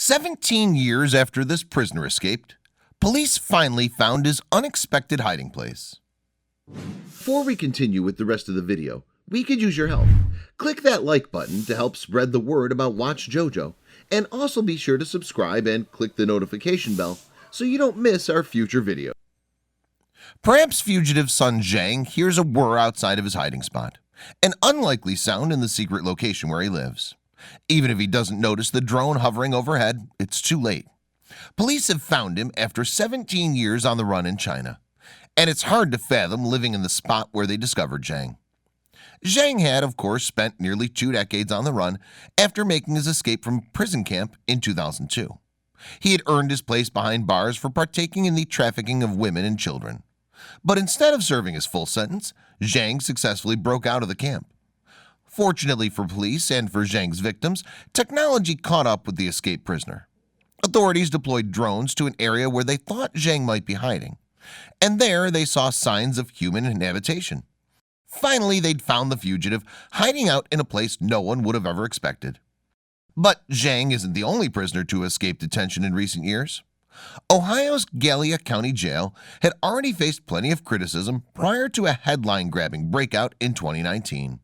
17 years after this prisoner escaped, police finally found his unexpected hiding place. Before we continue with the rest of the video, we could use your help. Click that like button to help spread the word about watchJojo, and also be sure to subscribe and click the notification bell so you don't miss our future video. Perhaps fugitive son Jiang hears a whir outside of his hiding spot, an unlikely sound in the secret location where he lives. Even if he doesn't notice the drone hovering overhead, it's too late. Police have found him after 17 years on the run in China, and it's hard to fathom living in the spot where they discovered Jiang. Jiang had, of course, spent nearly 2 decades on the run after making his escape from prison camp in 2002. He had earned his place behind bars for partaking in the trafficking of women and children. But instead of serving his full sentence, Jiang successfully broke out of the camp. Fortunately for police and for Jiang's victims, technology caught up with the escaped prisoner. Authorities deployed drones to an area where they thought Jiang might be hiding, and there they saw signs of human inhabitation. Finally, they'd found the fugitive hiding out in a place no one would have ever expected. But Jiang isn't the only prisoner to escape detention in recent years. Ohio's Gallia County Jail had already faced plenty of criticism prior to a headline-grabbing breakout in 2019.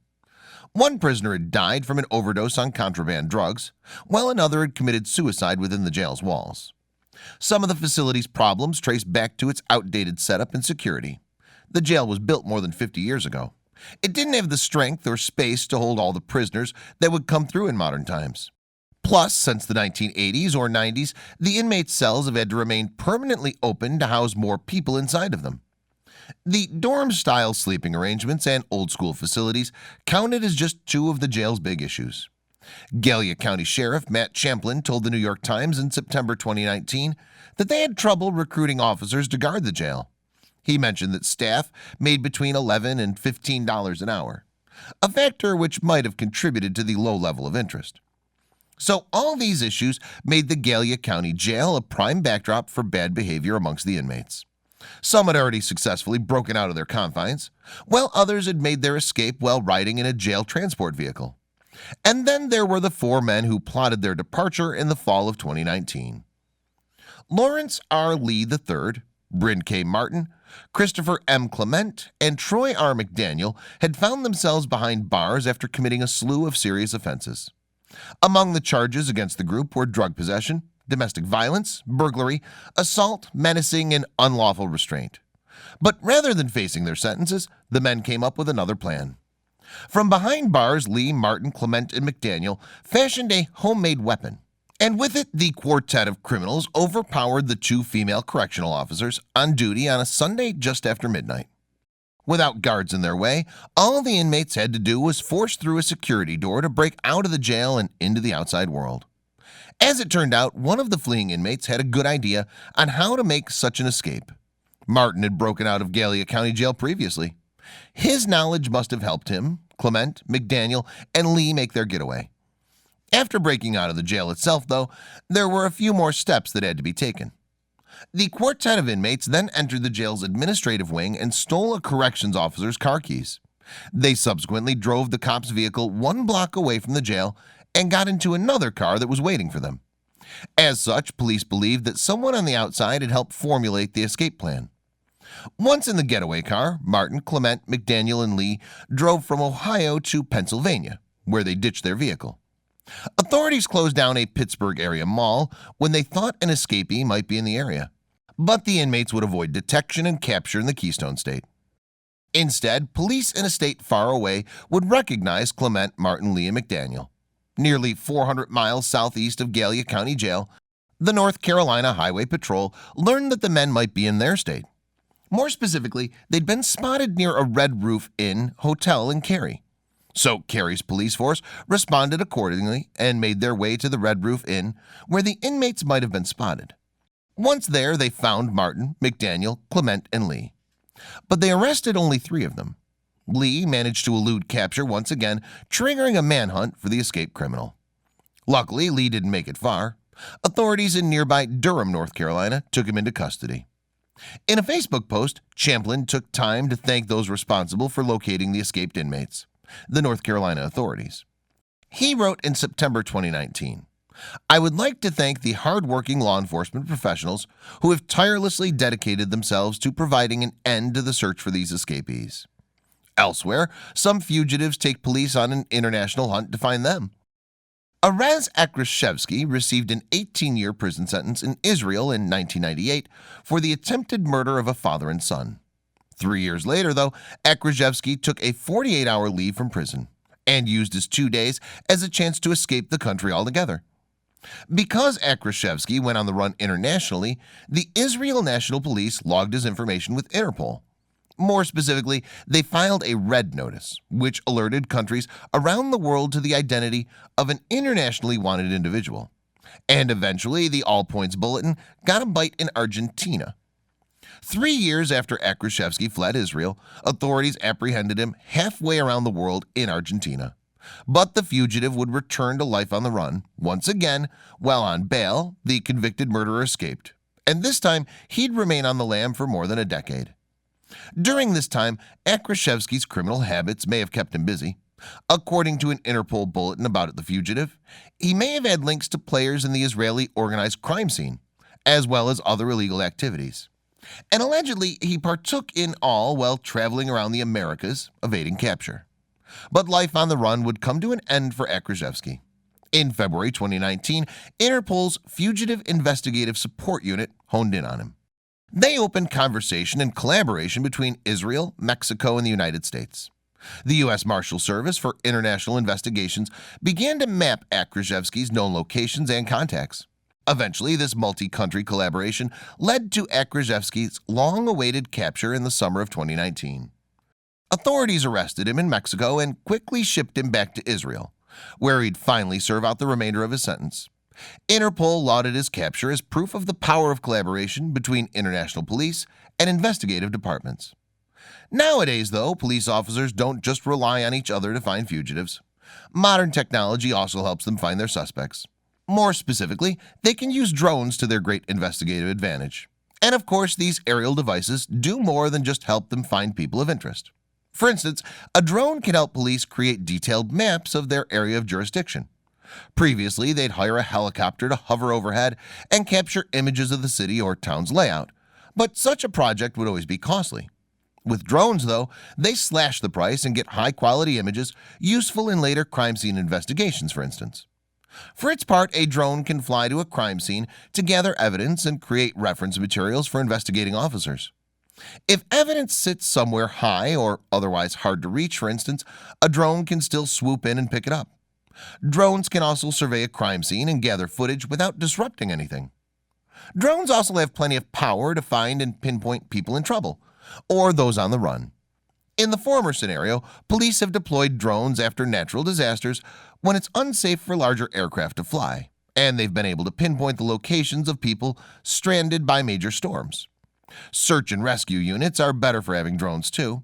One prisoner had died from an overdose on contraband drugs, while another had committed suicide within the jail's walls. Some of the facility's problems trace back to its outdated setup and security. The jail was built more than 50 years ago. It didn't have the strength or space to hold all the prisoners that would come through in modern times. Plus, since the 1980s or 90s, the inmate cells have had to remain permanently open to house more people inside of them. The dorm-style sleeping arrangements and old-school facilities counted as just 2 of the jail's big issues. Gallia County Sheriff Matt Champlin told the New York Times in September 2019 that they had trouble recruiting officers to guard the jail. He mentioned that staff made between $11 and $15 an hour, a factor which might have contributed to the low level of interest. So all these issues made the Gallia County Jail a prime backdrop for bad behavior amongst the inmates. Some had already successfully broken out of their confines, while others had made their escape while riding in a jail transport vehicle. And then there were the 4 men who plotted their departure in the fall of 2019. Lawrence R. Lee III, Bryn K. Martin, Christopher M. Clement, and Troy R. McDaniel had found themselves behind bars after committing a slew of serious offenses. Among the charges against the group were drug possession, domestic violence, burglary, assault, menacing, and unlawful restraint. But rather than facing their sentences, the men came up with another plan. From behind bars, Lee, Martin, Clement, and McDaniel fashioned a homemade weapon, and with it, the quartet of criminals overpowered the 2 female correctional officers on duty on a Sunday just after midnight. Without guards in their way, all the inmates had to do was force through a security door to break out of the jail and into the outside world. As it turned out, one of the fleeing inmates had a good idea on how to make such an escape. Martin had broken out of Gallia County Jail previously. His knowledge must have helped him, Clement, McDaniel, and Lee make their getaway. After breaking out of the jail itself, though, there were a few more steps that had to be taken. The quartet of inmates then entered the jail's administrative wing and stole a corrections officer's car keys. They subsequently drove the cop's vehicle 1 block away from the jail and got into another car that was waiting for them. As such, police believed that someone on the outside had helped formulate the escape plan. Once in the getaway car, Martin, Clement, McDaniel, and Lee drove from Ohio to Pennsylvania, where they ditched their vehicle. Authorities closed down a Pittsburgh area mall when they thought an escapee might be in the area, but the inmates would avoid detection and capture in the Keystone State. Instead, police in a state far away would recognize Clement, Martin, Lee, and McDaniel. Nearly 400 miles southeast of Gallia County Jail, the North Carolina Highway Patrol learned that the men might be in their state. More specifically, they'd been spotted near a Red Roof Inn hotel in Cary. So Cary's police force responded accordingly and made their way to the Red Roof Inn, where the inmates might have been spotted. Once there, they found Martin, McDaniel, Clement, and Lee. But they arrested only 3 of them. Lee managed to elude capture once again, triggering a manhunt for the escaped criminal. Luckily, Lee didn't make it far. Authorities in nearby Durham, North Carolina, took him into custody. In a Facebook post, Champlin took time to thank those responsible for locating the escaped inmates, the North Carolina authorities. He wrote in September 2019, I would like to thank the hard-working law enforcement professionals who have tirelessly dedicated themselves to providing an end to the search for these escapees. Elsewhere, some fugitives take police on an international hunt to find them. Araz Akrashevsky received an 18-year prison sentence in Israel in 1998 for the attempted murder of a father and son. 3 years later, though, Akrashevsky took a 48-hour leave from prison and used his 2 days as a chance to escape the country altogether. Because Akrashevsky went on the run internationally, the Israel National Police logged his information with Interpol. More specifically, they filed a red notice, which alerted countries around the world to the identity of an internationally wanted individual. And eventually, the All Points Bulletin got a bite in Argentina. 3 years after Akrashevsky fled Israel, authorities apprehended him halfway around the world in Argentina. But the fugitive would return to life on the run. Once again, while on bail, the convicted murderer escaped. And this time, he'd remain on the lam for more than a decade. During this time, Akrashevsky's criminal habits may have kept him busy. According to an Interpol bulletin about the fugitive, he may have had links to players in the Israeli organized crime scene, as well as other illegal activities. And allegedly, he partook in all while traveling around the Americas, evading capture. But life on the run would come to an end for Akrashevsky. In February 2019, Interpol's Fugitive Investigative Support Unit honed in on him. They opened conversation and collaboration between Israel, Mexico, and the United States. The U.S. Marshal Service for International Investigations began to map Akrashevsky's known locations and contacts. Eventually, this multi-country collaboration led to Akrashevsky's long-awaited capture in the summer of 2019. Authorities arrested him in Mexico and quickly shipped him back to Israel, where he'd finally serve out the remainder of his sentence. Interpol lauded his capture as proof of the power of collaboration between international police and investigative departments. Nowadays, though, police officers don't just rely on each other to find fugitives. Modern technology also helps them find their suspects. More specifically, they can use drones to their great investigative advantage. And of course, these aerial devices do more than just help them find people of interest. For instance, a drone can help police create detailed maps of their area of jurisdiction. Previously, they'd hire a helicopter to hover overhead and capture images of the city or town's layout, but such a project would always be costly. With drones, though, they slash the price and get high-quality images useful in later crime scene investigations, for instance. For its part, a drone can fly to a crime scene to gather evidence and create reference materials for investigating officers. If evidence sits somewhere high or otherwise hard to reach, for instance, a drone can still swoop in and pick it up. Drones can also survey a crime scene and gather footage without disrupting anything. Drones also have plenty of power to find and pinpoint people in trouble, or those on the run. In the former scenario, police have deployed drones after natural disasters when it's unsafe for larger aircraft to fly, and they've been able to pinpoint the locations of people stranded by major storms. Search and rescue units are better for having drones too.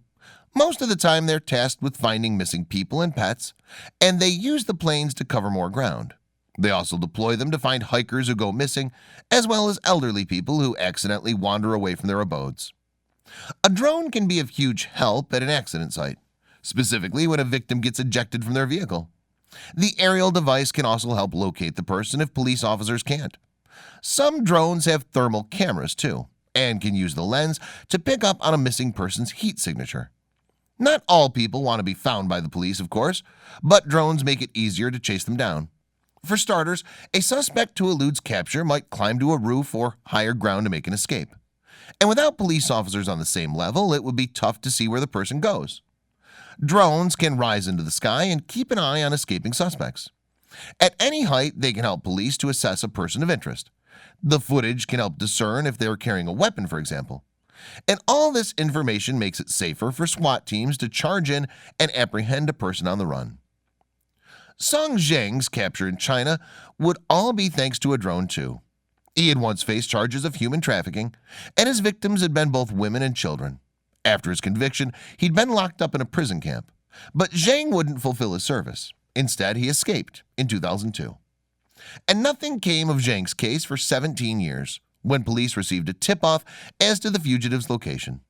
Most of the time they're tasked with finding missing people and pets, and they use the planes to cover more ground. They also deploy them to find hikers who go missing, as well as elderly people who accidentally wander away from their abodes. A drone can be of huge help at an accident site, specifically when a victim gets ejected from their vehicle. The aerial device can also help locate the person if police officers can't. Some drones have thermal cameras too, and can use the lens to pick up on a missing person's heat signature. Not all people want to be found by the police, of course, but drones make it easier to chase them down. For starters, a suspect who eludes capture might climb to a roof or higher ground to make an escape. And without police officers on the same level, it would be tough to see where the person goes. Drones can rise into the sky and keep an eye on escaping suspects. At any height, they can help police to assess a person of interest. The footage can help discern if they are carrying a weapon, for example. And all this information makes it safer for SWAT teams to charge in and apprehend a person on the run. Song Jiang's capture in China would all be thanks to a drone too. He had once faced charges of human trafficking, and his victims had been both women and children. After his conviction, he'd been locked up in a prison camp. But Jiang wouldn't fulfill his service. Instead, he escaped in 2002. And nothing came of Jiang's case for 17 years, when police received a tip-off as to the fugitive's location.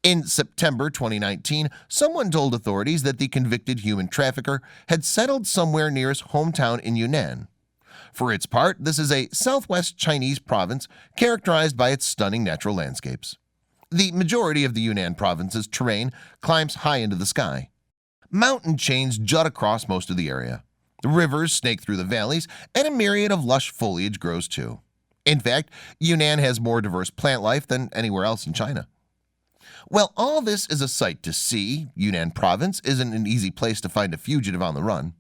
In September 2019, someone told authorities that the convicted human trafficker had settled somewhere near his hometown in Yunnan. For its part, this is a southwest Chinese province characterized by its stunning natural landscapes. The majority of the Yunnan province's terrain climbs high into the sky. Mountain chains jut across most of the area. Rivers snake through the valleys, and a myriad of lush foliage grows too. In fact, Yunnan has more diverse plant life than anywhere else in China. Well, all this is a sight to see. Yunnan province isn't an easy place to find a fugitive on the run,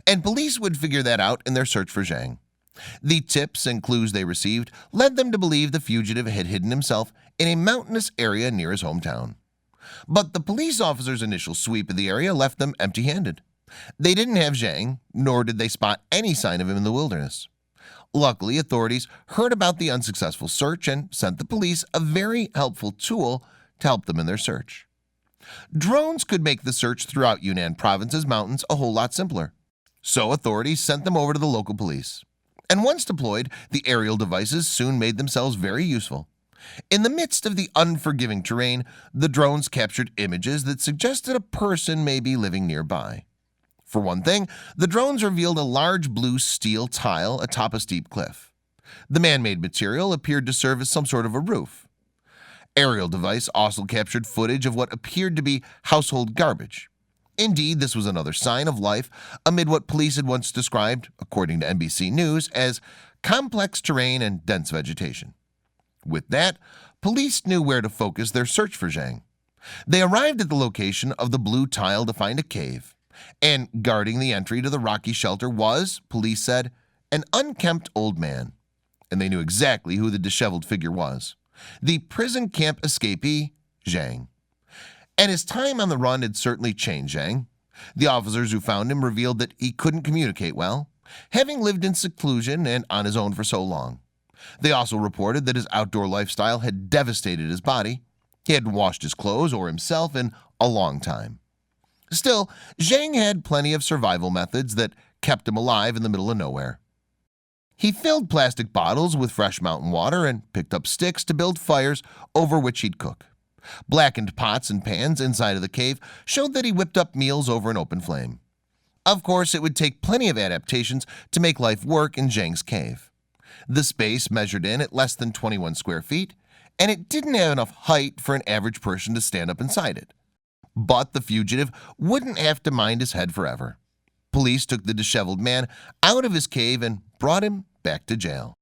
and police would figure that out in their search for Jiang. The tips and clues they received led them to believe the fugitive had hidden himself in a mountainous area near his hometown. But the police officers' initial sweep of the area left them empty-handed. They didn't have Jiang, nor did they spot any sign of him in the wilderness. Luckily, authorities heard about the unsuccessful search and sent the police a very helpful tool to help them in their search. Drones could make the search throughout Yunnan province's mountains a whole lot simpler. So authorities sent them over to the local police. And once deployed, the aerial devices soon made themselves very useful. In the midst of the unforgiving terrain, the drones captured images that suggested a person may be living nearby. For one thing, the drones revealed a large blue steel tile atop a steep cliff. The man-made material appeared to serve as some sort of a roof. Aerial device also captured footage of what appeared to be household garbage. Indeed, this was another sign of life amid what police had once described, according to NBC News, as complex terrain and dense vegetation. With that, police knew where to focus their search for Jiang. They arrived at the location of the blue tile to find a cave, and guarding the entry to the rocky shelter was, police said, an unkempt old man. And they knew exactly who the disheveled figure was: the prison camp escapee, Jiang. And his time on the run had certainly changed Jiang. The officers who found him revealed that he couldn't communicate well, having lived in seclusion and on his own for so long. They also reported that his outdoor lifestyle had devastated his body. He hadn't washed his clothes or himself in a long time. Still, Jiang had plenty of survival methods that kept him alive in the middle of nowhere. He filled plastic bottles with fresh mountain water and picked up sticks to build fires over which he'd cook. Blackened pots and pans inside of the cave showed that he whipped up meals over an open flame. Of course, it would take plenty of adaptations to make life work in Jiang's cave. The space measured in at less than 21 square feet, and it didn't have enough height for an average person to stand up inside it. But the fugitive wouldn't have to mind his head forever. Police took the disheveled man out of his cave and brought him back to jail.